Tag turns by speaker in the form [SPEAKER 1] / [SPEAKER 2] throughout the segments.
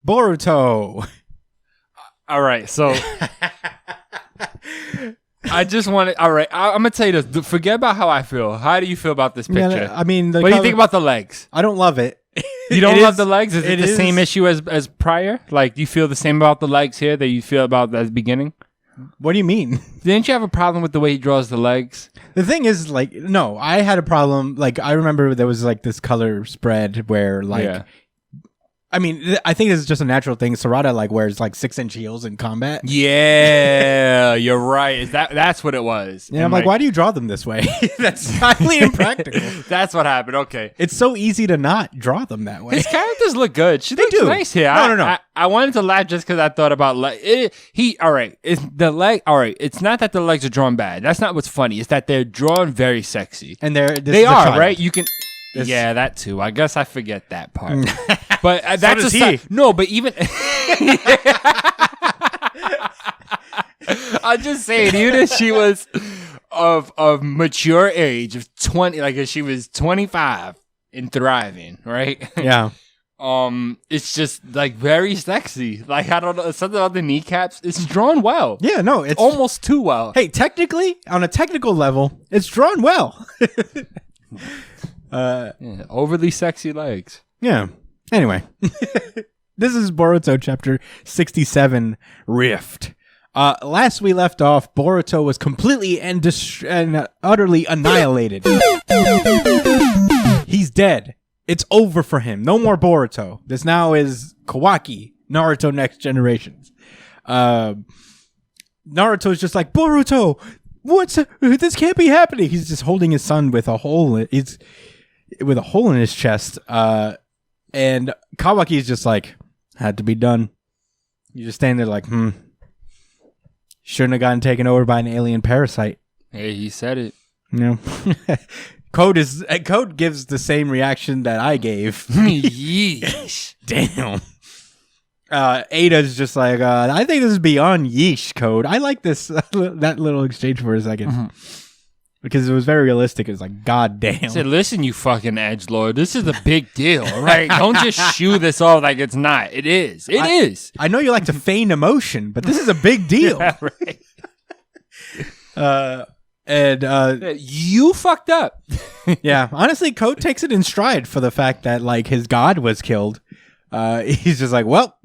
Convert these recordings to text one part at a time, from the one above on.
[SPEAKER 1] Boruto.
[SPEAKER 2] All right, so I just want to. All right, I'm gonna tell you this. Forget about how I feel. How do you feel about this picture?
[SPEAKER 1] Yeah, I mean,
[SPEAKER 2] what do you think about the legs?
[SPEAKER 1] I don't love it.
[SPEAKER 2] You don't love the legs? Is it the same issue as prior? Like, do you feel the same about the legs here that you feel about at the beginning?
[SPEAKER 1] What do you mean?
[SPEAKER 2] Didn't you have a problem with the way he draws the legs?
[SPEAKER 1] The thing is, like, no, I had a problem. Like, I remember there was like this color spread where, like. Yeah. I mean, I think this is just a natural thing. Sarada like wears like 6-inch heels in combat.
[SPEAKER 2] Yeah, you're right. That's what it was?
[SPEAKER 1] Yeah, I'm like, why do you draw them this way? That's highly impractical.
[SPEAKER 2] That's what happened. Okay,
[SPEAKER 1] it's so easy to not draw them that way.
[SPEAKER 2] His characters look good. They looks nice here.
[SPEAKER 1] No.
[SPEAKER 2] I wanted to laugh just because I thought about all right. It's the leg. All right. It's not that the legs are drawn bad. That's not what's funny. It's that they're drawn very sexy,
[SPEAKER 1] and
[SPEAKER 2] they are right. You can. Yeah, that too. I guess I forget that part. But that's
[SPEAKER 1] so does he.
[SPEAKER 2] No, but even I'm just saying, even if she was of mature age of 20, like if she was 25 and thriving, right?
[SPEAKER 1] Yeah.
[SPEAKER 2] It's just like very sexy. Like, I don't know, something about the kneecaps. It's drawn well.
[SPEAKER 1] Yeah, no, it's
[SPEAKER 2] almost too well.
[SPEAKER 1] Hey, technically, on a technical level, it's drawn well.
[SPEAKER 2] Overly sexy legs.
[SPEAKER 1] Yeah. Anyway, this is Boruto chapter 67, Rift. Last we left off, Boruto was completely and utterly annihilated. He's dead. It's over for him. No more Boruto. This now is Kawaki, Naruto Next Generations. Naruto's just like, Boruto, this can't be happening. He's just holding his son with a hole. With a hole in his chest. And Kawaki's just like, had to be done. You just stand there like, shouldn't have gotten taken over by an alien parasite.
[SPEAKER 2] Hey, he said it.
[SPEAKER 1] You know? Code gives the same reaction that I gave.
[SPEAKER 2] Yeesh.
[SPEAKER 1] Damn. Ada's just like, I think this is beyond yeesh, Code. I like this that little exchange for a second. Mm-hmm. Because it was very realistic. It was like, God damn.
[SPEAKER 2] I said, listen, you fucking edgelord. This is a big deal, right? Don't just shoo this off like it's not. It is. It is.
[SPEAKER 1] I know you like to feign emotion, but this is a big deal.
[SPEAKER 2] Yeah, right. You fucked up.
[SPEAKER 1] Yeah. Honestly, Code takes it in stride for the fact that, like, his god was killed. He's just like, well,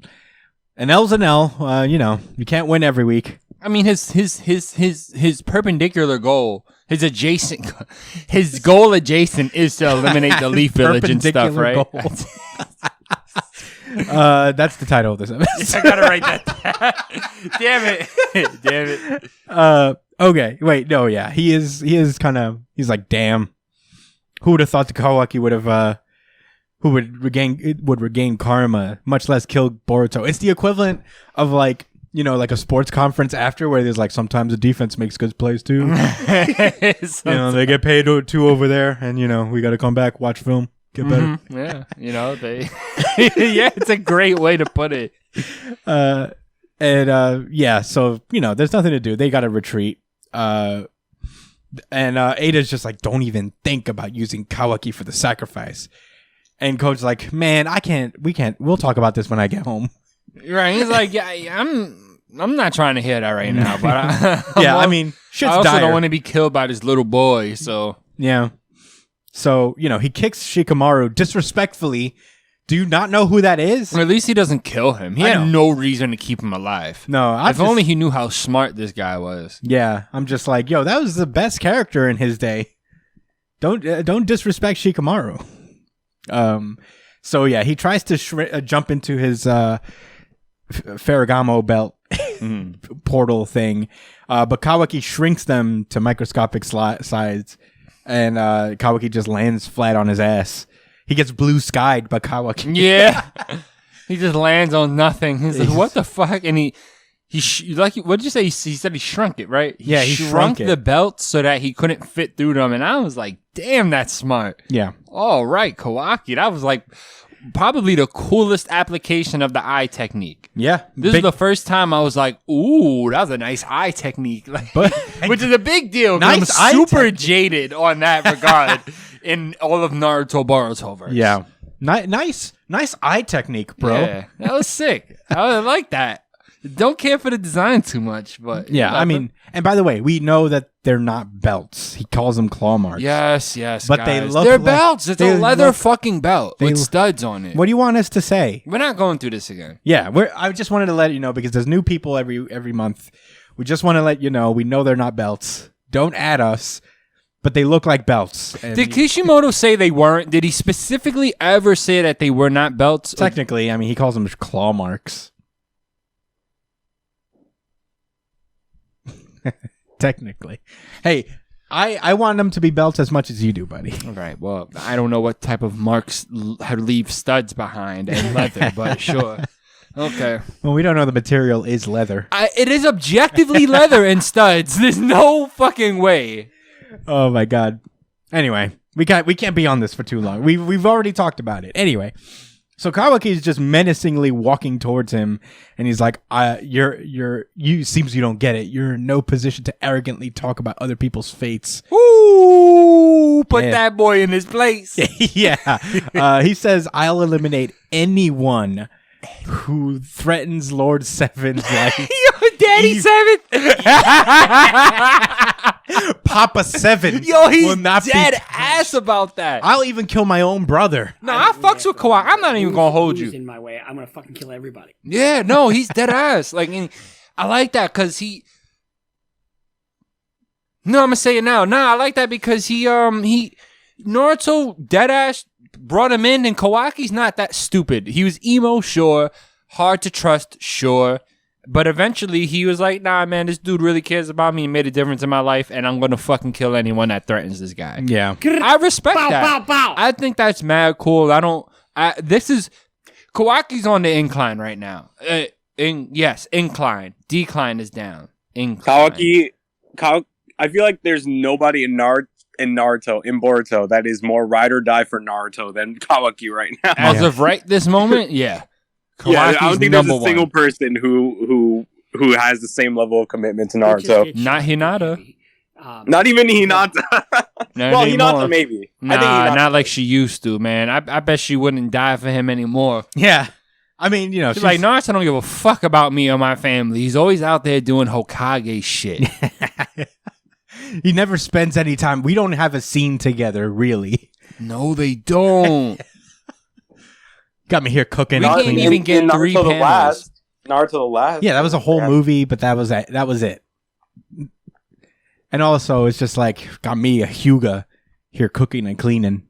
[SPEAKER 1] an L's an L. You know, you can't win every week.
[SPEAKER 2] I mean, his perpendicular goal, his goal adjacent is to eliminate the Leaf Village and stuff, right?
[SPEAKER 1] That's the title of this episode.
[SPEAKER 2] I gotta write that down. Damn it.
[SPEAKER 1] Okay, wait, no, yeah, he's like, damn, who would have thought the Kawaki would have, who would regain karma, much less kill Boruto. It's the equivalent of, like, you know, like a sports conference after where there's like, sometimes the defense makes good plays too. You know, they get paid too over there, and, you know, we got to come back, watch film, get better.
[SPEAKER 2] Mm-hmm. Yeah, you know, yeah, it's a great way to put it.
[SPEAKER 1] Yeah, so, you know, there's nothing to do. They got to retreat. And Ada's just like, don't even think about using Kawaki for the sacrifice. And Coach's like, man, we'll talk about this when I get home.
[SPEAKER 2] Right, he's like, yeah, I'm not trying to hear that right now, but
[SPEAKER 1] yeah, I mean, shit's
[SPEAKER 2] I also
[SPEAKER 1] dire.
[SPEAKER 2] don't want to be killed by this little boy, so
[SPEAKER 1] yeah. So, you know, he kicks Shikamaru disrespectfully. Do you not know who that is?
[SPEAKER 2] Or at least he doesn't kill him. He had no reason to keep him alive.
[SPEAKER 1] No,
[SPEAKER 2] if only he knew how smart this guy was.
[SPEAKER 1] Yeah, I'm just like, yo, that was the best character in his day. Don't disrespect Shikamaru. So yeah, he tries to jump into his Ferragamo belt portal thing, but Kawaki shrinks them to microscopic size, and Kawaki just lands flat on his ass. He gets blue skied by Kawaki.
[SPEAKER 2] Yeah, he just lands on nothing. He's like, "What the fuck?" And he like, what did you say? He said he shrunk it, right?
[SPEAKER 1] Yeah, he shrunk
[SPEAKER 2] the belt so that he couldn't fit through them. And I was like, "Damn, that's smart."
[SPEAKER 1] Yeah.
[SPEAKER 2] All right, Kawaki. That was like probably the coolest application of the eye technique.
[SPEAKER 1] Yeah.
[SPEAKER 2] This is the first time I was like, ooh, that was a nice eye technique. Like, which is a big deal. Nice, I'm super jaded on that regard in all of Naruto Boruto verse.
[SPEAKER 1] Yeah. Nice eye technique, bro.
[SPEAKER 2] Yeah, that was sick. I like that. Don't care for the design too much, but
[SPEAKER 1] Yeah, I mean, and by the way, we know that they're not belts. He calls them claw marks.
[SPEAKER 2] yes,
[SPEAKER 1] But
[SPEAKER 2] guys.
[SPEAKER 1] they look
[SPEAKER 2] they're
[SPEAKER 1] like-
[SPEAKER 2] belts. It's
[SPEAKER 1] they
[SPEAKER 2] a leather
[SPEAKER 1] look-
[SPEAKER 2] fucking belt
[SPEAKER 1] they-
[SPEAKER 2] with studs on it.
[SPEAKER 1] What do you want us to say?
[SPEAKER 2] We're not going through this again.
[SPEAKER 1] Yeah, I just wanted to let you know because there's new people every month. We just want to let you know we know they're not belts. Don't add us, but they look like belts. And
[SPEAKER 2] Did Kishimoto say they weren't? Did he specifically ever say that they were not belts?
[SPEAKER 1] technically, I mean, he calls them claw marks. Technically. Hey, I want them to be belts as much as you do, buddy.
[SPEAKER 2] All right. Well, I don't know what type of marks leave studs behind and leather, but sure. Okay.
[SPEAKER 1] Well, we don't know the material is leather.
[SPEAKER 2] It is objectively leather and studs. There's no fucking way.
[SPEAKER 1] Oh my god. Anyway, we can't be on this for too long. We've already talked about it. Anyway, so Kawaki is just menacingly walking towards him, and he's like, you seems you don't get it. You're in no position to arrogantly talk about other people's fates."
[SPEAKER 2] Ooh, put
[SPEAKER 1] Yeah.
[SPEAKER 2] that boy in his place.
[SPEAKER 1] Yeah. He says, "I'll eliminate anyone who threatens Lord Seven's life."
[SPEAKER 2] Yo, Daddy Seven.
[SPEAKER 1] Papa Seven.
[SPEAKER 2] Yo, he's
[SPEAKER 1] will not
[SPEAKER 2] dead
[SPEAKER 1] be-
[SPEAKER 2] ass about that.
[SPEAKER 1] I'll even kill my own brother.
[SPEAKER 2] No, I fucks with Kawhi. I'm not even gonna hold
[SPEAKER 3] Who's
[SPEAKER 2] you.
[SPEAKER 3] in my way. I'm gonna fucking kill everybody.
[SPEAKER 2] Yeah, no, he's dead ass. Like, and I like that because he. No, I'm gonna say it now. Nah, I like that because he Naruto dead ass brought him in, and Kawaki's not that stupid. He was emo, sure, hard to trust, sure, but eventually he was like, nah, man, this dude really cares about me and made a difference in my life, and I'm gonna fucking kill anyone that threatens this guy.
[SPEAKER 1] Yeah.
[SPEAKER 2] I respect
[SPEAKER 3] Bow,
[SPEAKER 2] that.
[SPEAKER 3] bow, bow.
[SPEAKER 2] I think that's mad cool. This is Kawaki's on the incline right now. Incline. Decline is down. Incline.
[SPEAKER 4] I feel like there's nobody in Boruto that is more ride or die for Naruto than Kawaki right now.
[SPEAKER 2] As of right this moment, yeah.
[SPEAKER 4] Yeah, I don't
[SPEAKER 2] Kawaki's
[SPEAKER 4] think there's
[SPEAKER 2] number
[SPEAKER 4] a single
[SPEAKER 2] one.
[SPEAKER 4] person who has the same level of commitment to Naruto.
[SPEAKER 2] Not Hinata.
[SPEAKER 4] Not even Hinata.
[SPEAKER 2] Not
[SPEAKER 4] Well,
[SPEAKER 2] anymore.
[SPEAKER 4] Hinata maybe. I think
[SPEAKER 2] Nah,
[SPEAKER 4] Hinata.
[SPEAKER 2] not like she used to, man. I bet she wouldn't die for him anymore.
[SPEAKER 1] Yeah. I mean, you know,
[SPEAKER 2] She's like, Naruto don't give a fuck about me or my family. He's always out there doing Hokage shit.
[SPEAKER 1] he never spends any time. We don't have a scene together, really.
[SPEAKER 2] No, they don't.
[SPEAKER 1] Got me here cooking.
[SPEAKER 2] We
[SPEAKER 1] and
[SPEAKER 2] can't
[SPEAKER 1] cleaning.
[SPEAKER 2] even get
[SPEAKER 4] in
[SPEAKER 2] 3
[SPEAKER 4] Naruto the
[SPEAKER 2] panels.
[SPEAKER 4] Last. Naruto the Last.
[SPEAKER 1] Yeah, that was a whole movie, but that was it. That was it. And also, it's just like got me a Hyuga here cooking and cleaning.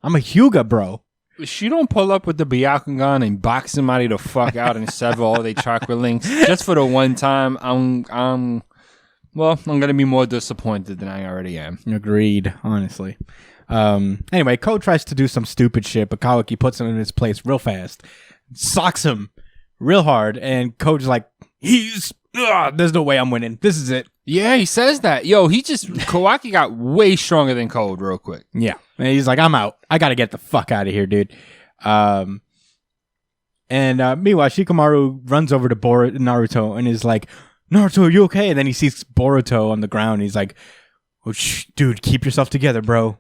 [SPEAKER 1] I'm a Hyuga, bro.
[SPEAKER 2] She don't pull up with the Byakugan and box somebody the fuck out and sever all their chakra links just for the one time. I'm gonna be more disappointed than I already am.
[SPEAKER 1] Agreed, honestly. Anyway, Ko tries to do some stupid shit, but Kawaki puts him in his place real fast, socks him real hard, and Ko's like, there's no way I'm winning. This is it.
[SPEAKER 2] Yeah, he says that. Yo, Kawaki got way stronger than Code real quick.
[SPEAKER 1] Yeah. And he's like, I'm out. I got to get the fuck out of here, dude. And meanwhile, Shikamaru runs over to Naruto and is like, Naruto, are you okay? And then he sees Boruto on the ground. He's like, oh, dude, keep yourself together, bro.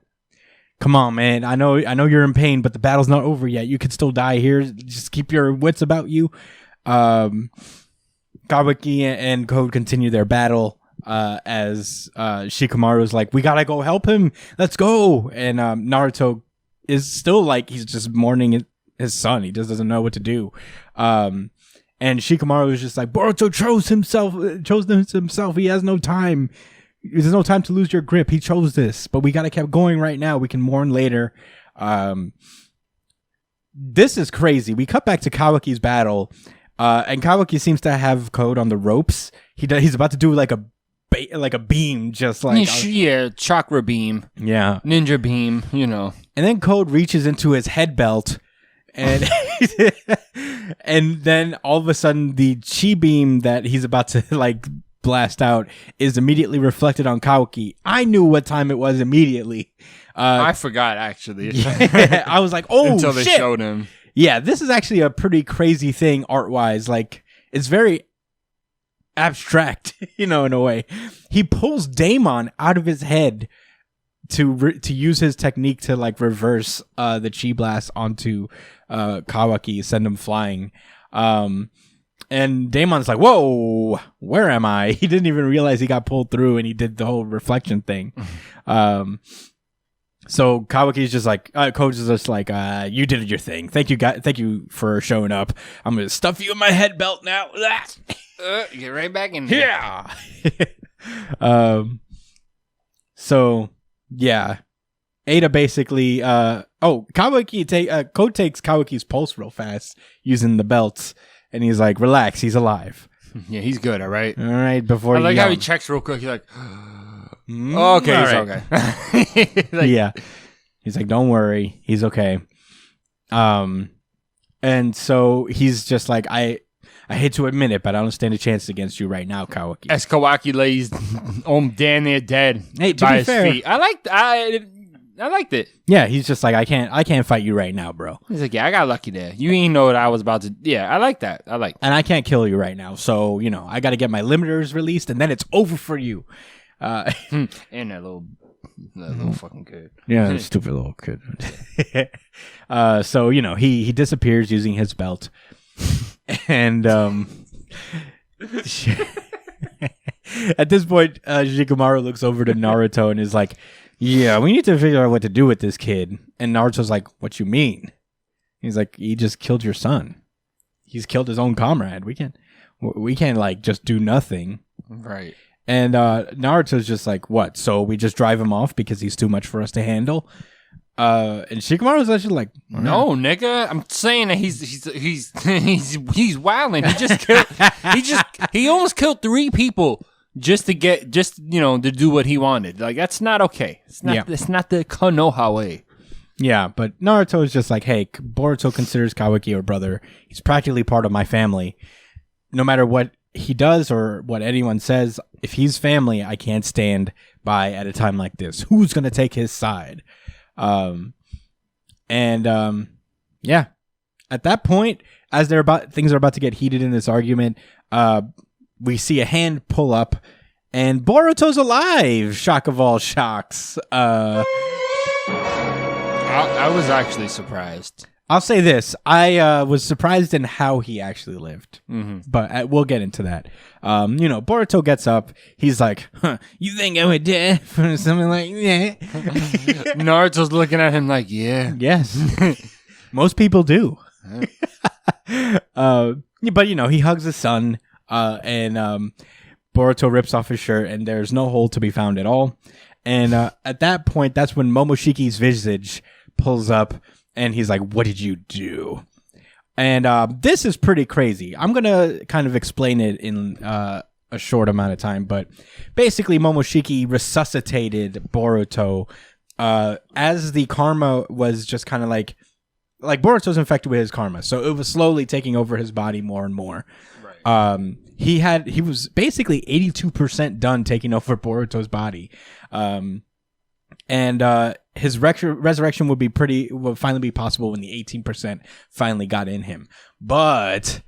[SPEAKER 1] Come on, man. I know you're in pain, but the battle's not over yet. You could still die here. Just keep your wits about you. Kawaki and Code continue their battle as Shikamaru's like, we gotta go help him. Let's go. And Naruto is still like, he's just mourning his son. He just doesn't know what to do. And Shikamaru is just like, Boruto chose himself. He has no time. There's no time to lose your grip. He chose this, but we gotta keep going right now. We can mourn later. This is crazy. We cut back to Kawaki's battle, and Kawaki seems to have Code on the ropes. He's about to do like a beam, just like
[SPEAKER 2] yeah, chakra beam,
[SPEAKER 1] yeah,
[SPEAKER 2] ninja beam, you know.
[SPEAKER 1] And then Code reaches into his head belt, and and then all of a sudden the chi beam that he's about to like blast out is immediately reflected on Kawaki. I knew what time it was immediately.
[SPEAKER 2] I forgot actually.
[SPEAKER 1] Yeah, I was like, oh,
[SPEAKER 2] until they
[SPEAKER 1] shit.
[SPEAKER 2] showed him.
[SPEAKER 1] Yeah, this is actually a pretty crazy thing art-wise. Like, it's very abstract, in a way. He pulls Daemon out of his head to use his technique to like reverse the chi blast onto Kawaki, send him flying. And Damon's like, whoa, where am I? He didn't even realize he got pulled through, and he did the whole reflection thing. So Kawaki's just like, Coach is just like, you did your thing. Thank you for showing up. I'm gonna stuff you in my head belt now.
[SPEAKER 2] Get right back in here.
[SPEAKER 1] Yeah. So yeah, Ada basically, Kawaki Code takes Kawaki's pulse real fast using the belts, and he's like, relax, he's alive.
[SPEAKER 2] Yeah, he's good. All right.
[SPEAKER 1] All right. Before
[SPEAKER 2] I like
[SPEAKER 1] you
[SPEAKER 2] how he checks real quick. He's like, okay, he's okay.
[SPEAKER 1] Like, yeah, he's like, don't worry, he's okay. And so he's just like, I hate to admit it, but I don't stand a chance against you right now, Kawaki.
[SPEAKER 2] As Kawaki lays damn near dead
[SPEAKER 1] Hey, to
[SPEAKER 2] by
[SPEAKER 1] be
[SPEAKER 2] his
[SPEAKER 1] fair,
[SPEAKER 2] feet. I liked it.
[SPEAKER 1] yeah, he's just like, I can't fight you right now, bro.
[SPEAKER 2] He's like, yeah, I got lucky there. You ain't know what I was about to. Yeah, I like that.
[SPEAKER 1] And I can't kill you right now, so I got to get my limiters released, and then it's over for you.
[SPEAKER 2] And that little fucking kid.
[SPEAKER 1] Yeah, stupid little kid. So he disappears using his belt, and at this point, Shikamaru looks over to Naruto and is like, "Yeah, we need to figure out what to do with this kid." And Naruto's like, "What you mean?" He's like, "He just killed your son. He's killed his own comrade. We can't like just do nothing."
[SPEAKER 2] Right.
[SPEAKER 1] And Naruto's just like, what? So we just drive him off because he's too much for us to handle? And Shikamaru's actually like,
[SPEAKER 2] no, nigga. I'm saying that he's wilding. He almost killed 3 people just to do what he wanted. Like, that's not okay. It's not the Konoha way.
[SPEAKER 1] Yeah, but Naruto is just like, hey, Boruto considers Kawaki a brother. He's practically part of my family. No matter what he does or what anyone says, if he's family, I can't stand by at a time like this. Who's going to take his side? Yeah, at that point, as things are about to get heated in this argument, we see a hand pull up, and Boruto's alive. Shock of all shocks. I
[SPEAKER 2] was actually surprised.
[SPEAKER 1] I'll say this. I was surprised in how he actually lived. But we'll get into that. Boruto gets up. He's like, you think I would die? Or something like that.
[SPEAKER 2] Naruto's looking at him like, yeah.
[SPEAKER 1] Yes. Most people do. But, he hugs his son. And Boruto rips off his shirt, and there's no hole to be found at all. And at that point, that's when Momoshiki's visage pulls up. And he's like, what did you do? And this is pretty crazy. I'm going to kind of explain it in a short amount of time. But basically, Momoshiki resuscitated Boruto as the karma was just kind of like Boruto's infected with his karma. So it was slowly taking over his body more and more. Right. He was basically 82% done taking over Boruto's body. And his resurrection would finally be possible when the 18% finally got in him. But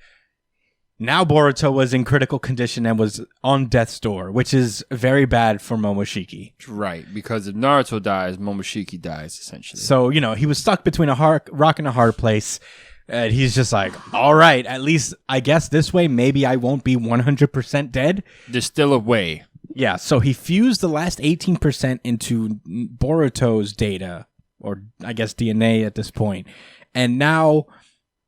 [SPEAKER 1] now Boruto was in critical condition and was on death's door, which is very bad for Momoshiki.
[SPEAKER 2] Right, because if Naruto dies, Momoshiki dies, essentially.
[SPEAKER 1] So, he was stuck between a rock and a hard place. And he's just like, all right, at least I guess this way, maybe I won't be 100% dead.
[SPEAKER 2] There's still a way.
[SPEAKER 1] Yeah, so he fused the last 18% into Boruto's data, or I guess DNA at this point, and now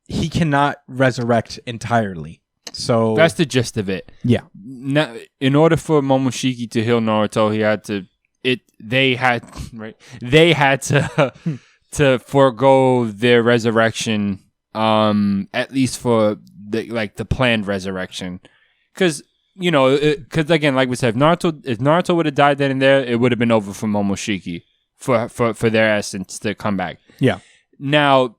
[SPEAKER 1] he cannot resurrect entirely. So
[SPEAKER 2] that's the gist of it.
[SPEAKER 1] Yeah.
[SPEAKER 2] Now, in order for Momoshiki to heal Naruto, they had to forego their resurrection, at least for the planned resurrection, because. Because again, like we said, if Naruto would have died then and there, it would have been over for Momoshiki for their essence to come back.
[SPEAKER 1] Yeah.
[SPEAKER 2] Now,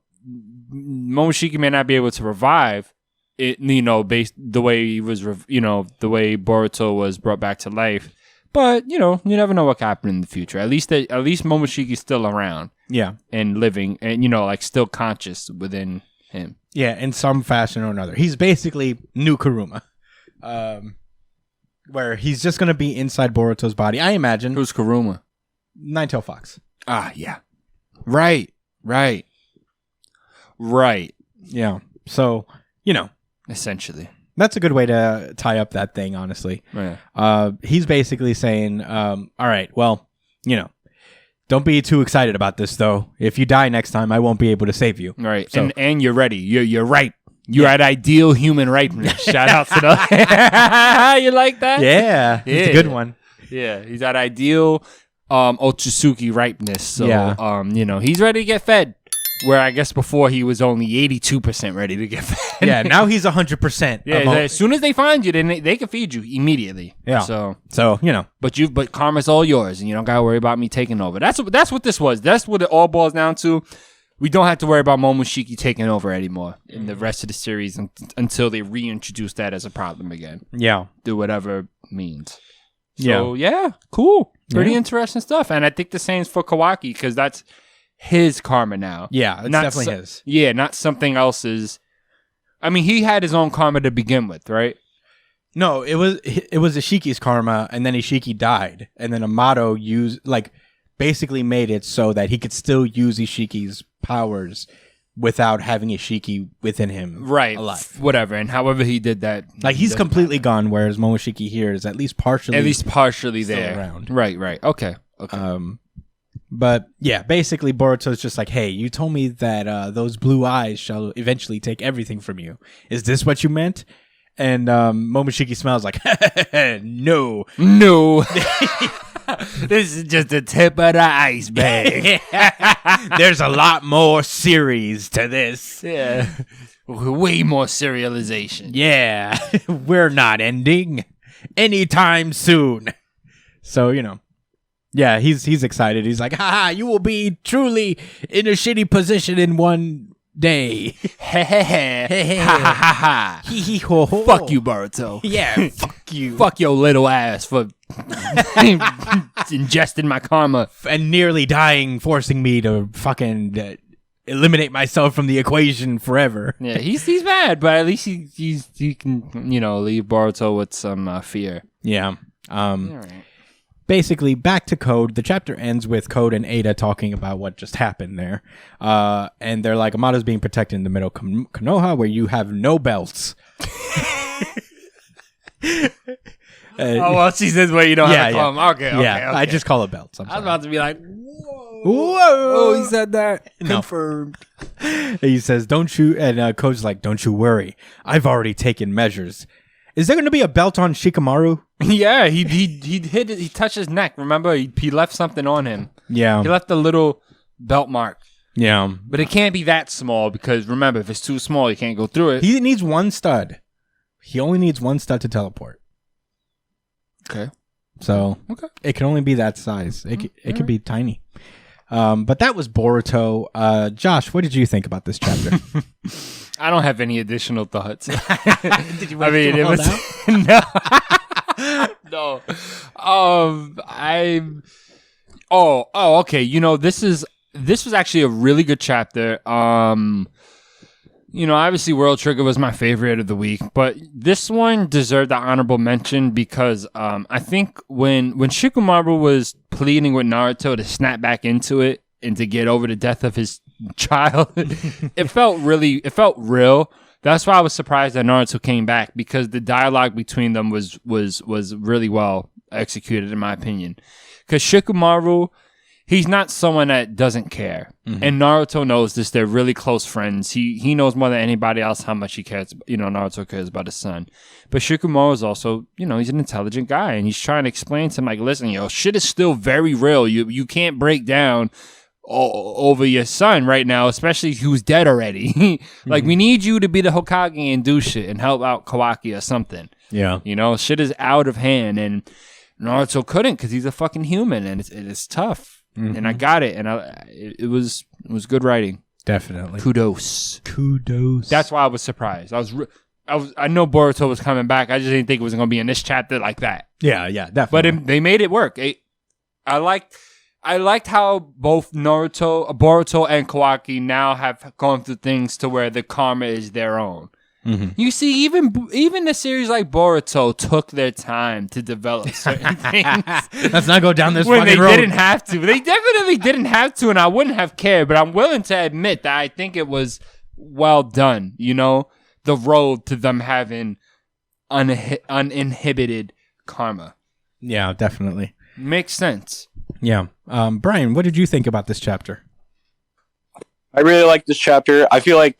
[SPEAKER 2] Momoshiki may not be able to revive it, based the way he was, the way Boruto was brought back to life. But you never know what could happen in the future. At least Momoshiki's still around.
[SPEAKER 1] Yeah. And
[SPEAKER 2] living, and still conscious within him.
[SPEAKER 1] Yeah, in some fashion or another. He's basically new Kuruma. Where he's just going to be inside Boruto's body, I imagine.
[SPEAKER 2] Who's Kuruma?
[SPEAKER 1] Nine-tailed fox.
[SPEAKER 2] Ah, yeah. Right.
[SPEAKER 1] Yeah. So,
[SPEAKER 2] Essentially.
[SPEAKER 1] that's a good way to tie up that thing, honestly.
[SPEAKER 2] Yeah.
[SPEAKER 1] He's basically saying, all right, well, don't be too excited about this, though. If you die next time, I won't be able to save you.
[SPEAKER 2] Right.
[SPEAKER 1] So-
[SPEAKER 2] And you're ready. You're right. You're at ideal human ripeness. Shout out to the You like that?
[SPEAKER 1] Yeah. It's a good one.
[SPEAKER 2] Yeah. He's at ideal Otsutsuki ripeness. So
[SPEAKER 1] Yeah.
[SPEAKER 2] He's ready to get fed. Where I guess before he was only 82% ready to get fed.
[SPEAKER 1] Yeah, now he's 100%.
[SPEAKER 2] Yeah, as soon as they find you, then they can feed you immediately.
[SPEAKER 1] Yeah.
[SPEAKER 2] So But karma's all yours, and you don't gotta worry about me taking over. That's what this was. That's what it all boils down to. We don't have to worry about Momoshiki taking over anymore in the rest of the series until they reintroduce that as a problem again.
[SPEAKER 1] Yeah.
[SPEAKER 2] Do whatever means. So yeah, cool. Pretty interesting stuff. And I think the same's for Kawaki because that's his karma now.
[SPEAKER 1] Yeah, it's definitely his.
[SPEAKER 2] Yeah, not something else's. I mean, he had his own karma to begin with, right?
[SPEAKER 1] No, it was Ishiki's karma, and then Ishiki died, and then Amato basically made it so that he could still use Ishiki's powers without having Ishiki within him,
[SPEAKER 2] right?
[SPEAKER 1] Alive.
[SPEAKER 2] Whatever, and however he did that,
[SPEAKER 1] he's completely gone, whereas Momoshiki here is at least partially still
[SPEAKER 2] there.
[SPEAKER 1] around.
[SPEAKER 2] Right. Okay.
[SPEAKER 1] But yeah, basically Boruto's just like, hey, you told me that those blue eyes shall eventually take everything from you. Is this what you meant? And Momoshiki smells like, no.
[SPEAKER 2] This is just the tip of the iceberg.
[SPEAKER 1] There's a lot more series to this.
[SPEAKER 2] Yeah. Way more serialization.
[SPEAKER 1] Yeah. We're not ending anytime soon. So, yeah, he's excited. He's like, haha, you will be truly in a shitty position in one day.
[SPEAKER 2] Fuck you, Boruto.
[SPEAKER 1] Yeah, fuck you.
[SPEAKER 2] Fuck your little ass for ingesting my karma.
[SPEAKER 1] And nearly dying, forcing me to fucking eliminate myself from the equation forever.
[SPEAKER 2] Yeah, he's mad, but at least he can, leave Boruto with some fear.
[SPEAKER 1] Yeah.
[SPEAKER 2] All right.
[SPEAKER 1] Basically, back to Code. The chapter ends with Code and Ada talking about what just happened there. And they're like, Amato's being protected in the middle of Konoha where you have no belts.
[SPEAKER 2] She says where you don't have to call them. Okay.
[SPEAKER 1] I just call it belts.
[SPEAKER 2] I was about to be like, whoa.
[SPEAKER 1] Whoa.
[SPEAKER 2] He said that.
[SPEAKER 1] No.
[SPEAKER 2] Confirmed.
[SPEAKER 1] He says, don't you, and Code's like, don't you worry. I've already taken measures. Is there going to be a belt on Shikamaru?
[SPEAKER 2] Yeah, he hit it. He touched his neck. Remember, he left something on him.
[SPEAKER 1] Yeah.
[SPEAKER 2] He left a little belt mark.
[SPEAKER 1] Yeah.
[SPEAKER 2] But it can't be that small because remember, if it's too small, you can't go through it.
[SPEAKER 1] He needs one stud. He only needs one stud to teleport.
[SPEAKER 2] Okay.
[SPEAKER 1] So it can only be that size. It could be tiny. But that was Boruto. Josh, what did you think about this chapter?
[SPEAKER 2] I don't have any additional thoughts.
[SPEAKER 1] Did you
[SPEAKER 2] it was no. Okay. This was actually a really good chapter. Obviously World Trigger was my favorite of the week, but this one deserved the honorable mention because I think when Shikamaru was pleading with Naruto to snap back into it and to get over the death of his child, it felt real. That's why I was surprised that Naruto came back because the dialogue between them was really well executed in my opinion. Because Shikamaru, he's not someone that doesn't care. Mm-hmm. And Naruto knows this. They're really close friends. He knows more than anybody else how much he cares. Naruto cares about his son. But Shikamaru is also, he's an intelligent guy. And he's trying to explain to him, like, listen, shit is still very real. You can't break down over your son right now, especially who's dead already. Like, we need you to be the Hokage and do shit and help out Kawaki or something.
[SPEAKER 1] Yeah.
[SPEAKER 2] Shit is out of hand. And Naruto couldn't because he's a fucking human. And it's tough. Mm-hmm. And I got it, and it was good writing.
[SPEAKER 1] Definitely,
[SPEAKER 2] kudos.
[SPEAKER 1] That's
[SPEAKER 2] why I was surprised. I know Boruto was coming back. I just didn't think it was going to be in this chapter like that.
[SPEAKER 1] Yeah, definitely.
[SPEAKER 2] But they made it work. I liked how both Boruto, and Kawaki now have gone through things to where the karma is their own, You see, even a series like Boruto took their time to develop certain things.
[SPEAKER 1] Let's not go down this
[SPEAKER 2] when
[SPEAKER 1] fucking
[SPEAKER 2] they
[SPEAKER 1] road.
[SPEAKER 2] didn't have to. They definitely didn't have to, and I wouldn't have cared. But I'm willing to admit that I think it was well done. You know, the road to them having uninhibited karma.
[SPEAKER 1] Yeah, definitely.
[SPEAKER 2] Makes sense.
[SPEAKER 1] Yeah. Brian, what did you think about this chapter?
[SPEAKER 4] I really like this chapter. I feel like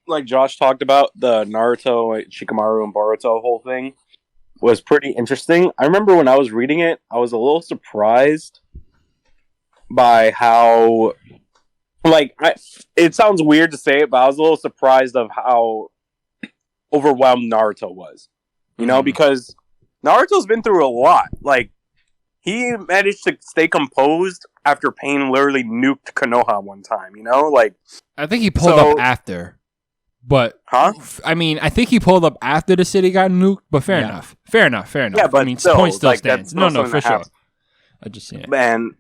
[SPEAKER 4] like Josh talked about, the Naruto, Shikamaru, and Boruto whole thing was pretty interesting. I remember when I was reading it, I was a little surprised by how, like, it sounds weird to say it, but I was a little surprised of how overwhelmed Naruto was. You know, because Naruto's been through a lot. Like, he managed to stay composed after Pain literally nuked Konoha one time, you know? Like,
[SPEAKER 2] I think he pulled up after. But, I mean, I think he pulled up after the city got nuked, but fair enough. Fair enough.
[SPEAKER 4] Yeah, but
[SPEAKER 2] I mean,
[SPEAKER 4] still,
[SPEAKER 2] point still
[SPEAKER 4] like,
[SPEAKER 2] stands. No, for sure. I just seen it.
[SPEAKER 4] And,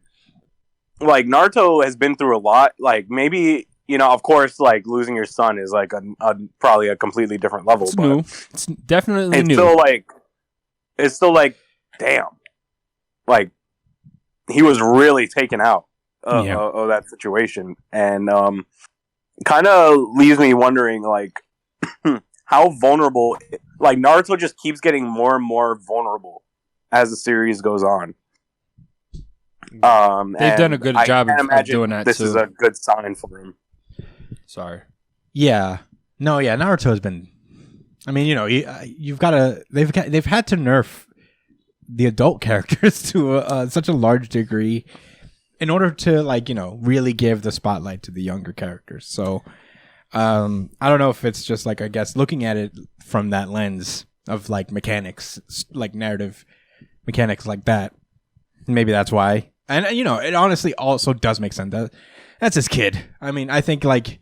[SPEAKER 4] like, Naruto has been through a lot. Like, maybe, you know, of course, like, losing your son is, like, probably a completely different level.
[SPEAKER 2] It's
[SPEAKER 4] but
[SPEAKER 2] new. It's definitely new.
[SPEAKER 4] It's still, like, damn. Like, he was really taken out of that situation. And, kind of leaves me wondering, like, how vulnerable, like, Naruto just keeps getting more and more vulnerable as the series goes on.
[SPEAKER 2] They've done a good job of doing that.
[SPEAKER 4] This is a good sign for him.
[SPEAKER 2] Sorry.
[SPEAKER 1] Yeah. No. Yeah. Naruto has been. I mean, you know, you've got to. They've had to nerf the adult characters to such a large degree in order to, like, you know, really give the spotlight to the younger characters. So, I don't know if it's just, like, I guess looking at it from that lens of, like, mechanics, like narrative mechanics like that. Maybe that's why. And, you know, it honestly also does make sense. That's his kid. I mean, I think, like,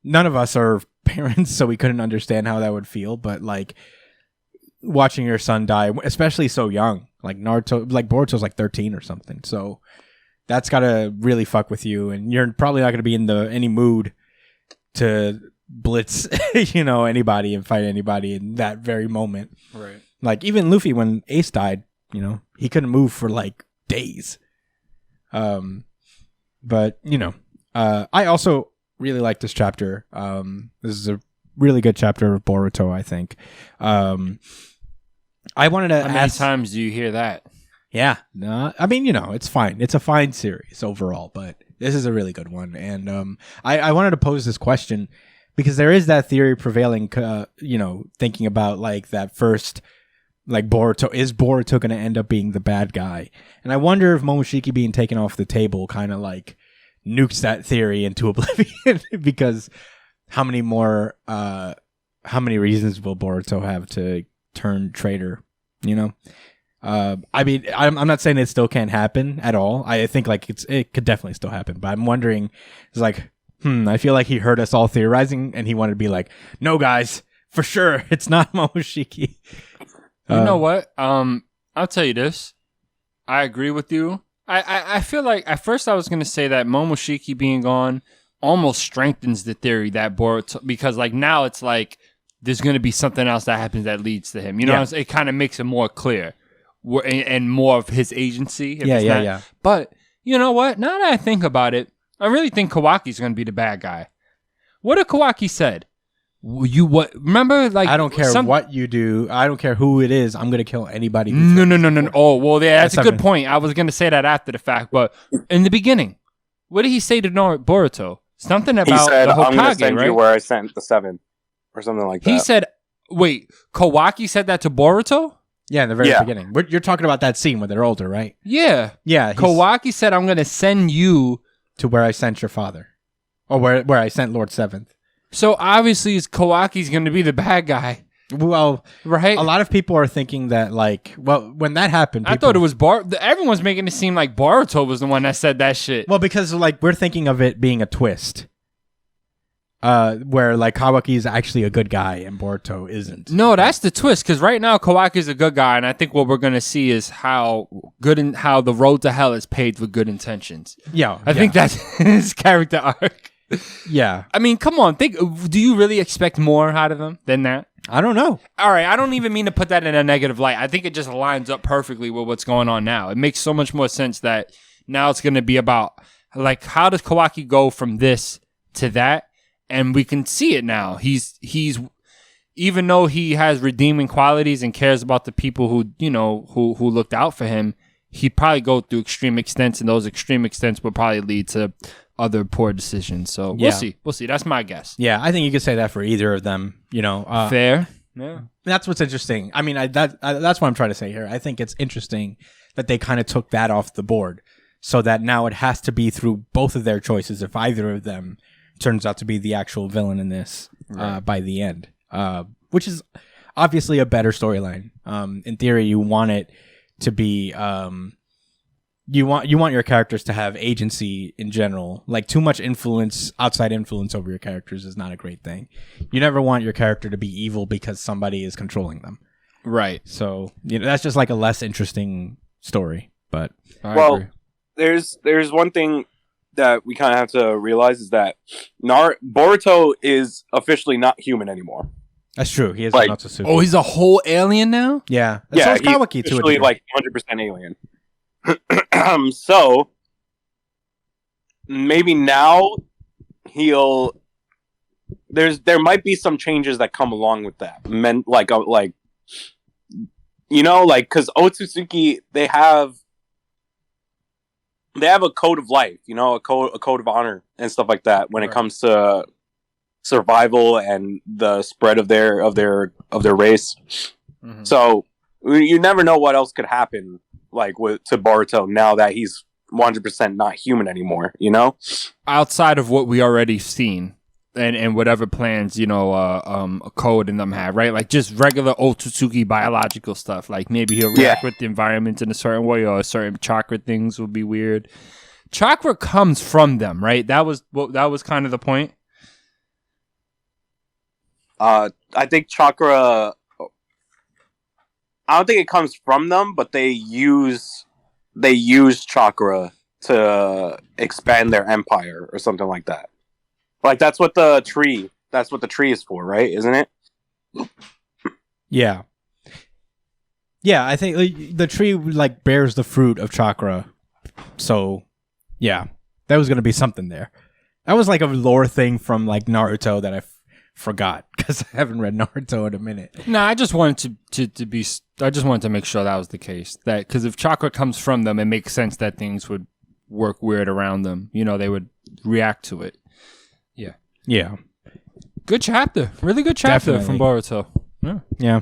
[SPEAKER 1] none of us are parents, so we couldn't understand how that would feel. But, like, watching your son die, especially so young, like Naruto, like Boruto's like 13 or something. So that's got to really fuck with you. And you're probably not going to be in any mood to blitz, you know, anybody and fight anybody in that very moment.
[SPEAKER 2] Right.
[SPEAKER 1] Like, even Luffy, when Ace died, you know, he couldn't move for like days. But, you know, I also really like this chapter. This is a really good chapter of Boruto, I think. I wanted to
[SPEAKER 2] ask... How many times do you hear that?
[SPEAKER 1] Yeah. No, I mean, you know, it's fine. It's a fine series overall, but this is a really good one. And I wanted to pose this question because there is that theory prevailing, you know, thinking about, like, that first, like, is Boruto going to end up being the bad guy? And I wonder if Momoshiki being taken off the table kind of, like, nukes that theory into oblivion because how many reasons will Boruto have to turn traitor, you know? I mean, I'm not saying it still can't happen at all. I think, like, it could definitely still happen, but I'm wondering, it's like, I feel like he heard us all theorizing and he wanted to be like, no, guys, for sure, it's not Momoshiki.
[SPEAKER 2] You know what? I'll tell you this. I agree with you. I feel like at first I was going to say that Momoshiki being gone almost strengthens the theory that Boruto, because, like, now it's like there's going to be something else that happens that leads to him. You know, it kind of makes it more clear and more of his agency.
[SPEAKER 1] Yeah.
[SPEAKER 2] But you know what? Now that I think about it, I really think Kawaki's going to be the bad guy. What if Kawaki said? Remember, like,
[SPEAKER 1] I don't care what you do. I don't care who it is. I'm gonna kill anybody.
[SPEAKER 2] No. Oh, well, yeah, that's a good point. I was gonna say that after the fact, but in the beginning, what did he say to Boruto? Something about
[SPEAKER 4] he said,
[SPEAKER 2] the Hokage,
[SPEAKER 4] I'm gonna send
[SPEAKER 2] right?
[SPEAKER 4] you where I sent the 7, or something like that.
[SPEAKER 2] He said, "Wait, Kawaki said that to Boruto."
[SPEAKER 1] Yeah, in the very beginning. You're talking about that scene when they're older, right?
[SPEAKER 2] Yeah. Kawaki said, "I'm gonna send you
[SPEAKER 1] to where I sent your father, or where I sent Lord Seventh."
[SPEAKER 2] So obviously, Kawaki's going to be the bad guy.
[SPEAKER 1] Well,
[SPEAKER 2] right?
[SPEAKER 1] A lot of people are thinking that, like, well, when that happened,
[SPEAKER 2] I thought it was everyone's making it seem like Boruto was the one that said that shit.
[SPEAKER 1] Well, because, like, we're thinking of it being a twist, where, like, Kawaki is actually a good guy and Boruto isn't.
[SPEAKER 2] No, that's the twist. Because right now Kawaki's a good guy, and I think what we're going to see is how the road to hell is paved with good intentions.
[SPEAKER 1] Yeah,
[SPEAKER 2] I think that's his character arc.
[SPEAKER 1] Yeah.
[SPEAKER 2] I mean, come on. Do you really expect more out of him than that?
[SPEAKER 1] I don't know.
[SPEAKER 2] All right, I don't even mean to put that in a negative light. I think it just lines up perfectly with what's going on now. It makes so much more sense that now it's going to be about, like, how does Kawaki go from this to that? And we can see it now. He's even though he has redeeming qualities and cares about the people who, you know, who looked out for him, he'd probably go through extreme extents, and those extreme extents would probably lead to other poor decisions. So we'll see. We'll see. That's my guess.
[SPEAKER 1] Yeah, I think you could say that for either of them. You know,
[SPEAKER 2] Fair. Yeah.
[SPEAKER 1] That's what's interesting. I mean, that's what I'm trying to say here. I think it's interesting that they kind of took that off the board, so that now it has to be through both of their choices if either of them turns out to be the actual villain in this by the end, which is obviously a better storyline. In theory, you want it to be. You want your characters to have agency in general. Like, too much influence, outside influence over your characters is not a great thing. You never want your character to be evil because somebody is controlling them.
[SPEAKER 2] Right.
[SPEAKER 1] So, you know, that's just like a less interesting story. But
[SPEAKER 2] I
[SPEAKER 4] Well,
[SPEAKER 2] agree.
[SPEAKER 4] there's one thing that we kind of have to realize is that Boruto is officially not human anymore.
[SPEAKER 1] that's true. He is
[SPEAKER 4] Like-
[SPEAKER 1] Natsuki.
[SPEAKER 2] Oh, he's a whole alien now?
[SPEAKER 1] Yeah.
[SPEAKER 4] Yeah,
[SPEAKER 1] So is
[SPEAKER 4] he's
[SPEAKER 1] Kawaki to a
[SPEAKER 4] officially
[SPEAKER 1] degree.
[SPEAKER 4] like 100% alien. So maybe now there might be some changes that come along with that. You know, like, because Otsutsuki, they have a code of life, you know, a code of honor and stuff like that when it comes to survival and the spread of their race.
[SPEAKER 2] Mm-hmm.
[SPEAKER 4] So you never know what else could happen, like to Boruto now that he's 100% not human anymore. You know,
[SPEAKER 2] Outside of what we already seen and whatever plans, you know, a code and them have, right? Like just regular Otsutsuki biological stuff. Like maybe he'll react with the environment in a certain way, or certain chakra things will be weird. Chakra comes from them, right? That was kind of the point.
[SPEAKER 4] I think chakra. I don't think it comes from them, but they use chakra to expand their empire or something like that. Like that's what the tree is for, right? Isn't it?
[SPEAKER 1] Yeah. Yeah, I think the tree like bears the fruit of chakra. So, yeah, that was going to be something there. That was like a lore thing from like Naruto that I forgot because I haven't read Naruto in a minute.
[SPEAKER 2] No, I just wanted I just wanted to make sure that was the case. That because if chakra comes from them, it makes sense that things would work weird around them. You know, they would react to it. Yeah.
[SPEAKER 1] Yeah.
[SPEAKER 2] Good chapter. Really good chapter
[SPEAKER 1] Definitely.
[SPEAKER 2] from Boruto. Yeah.
[SPEAKER 1] Yeah.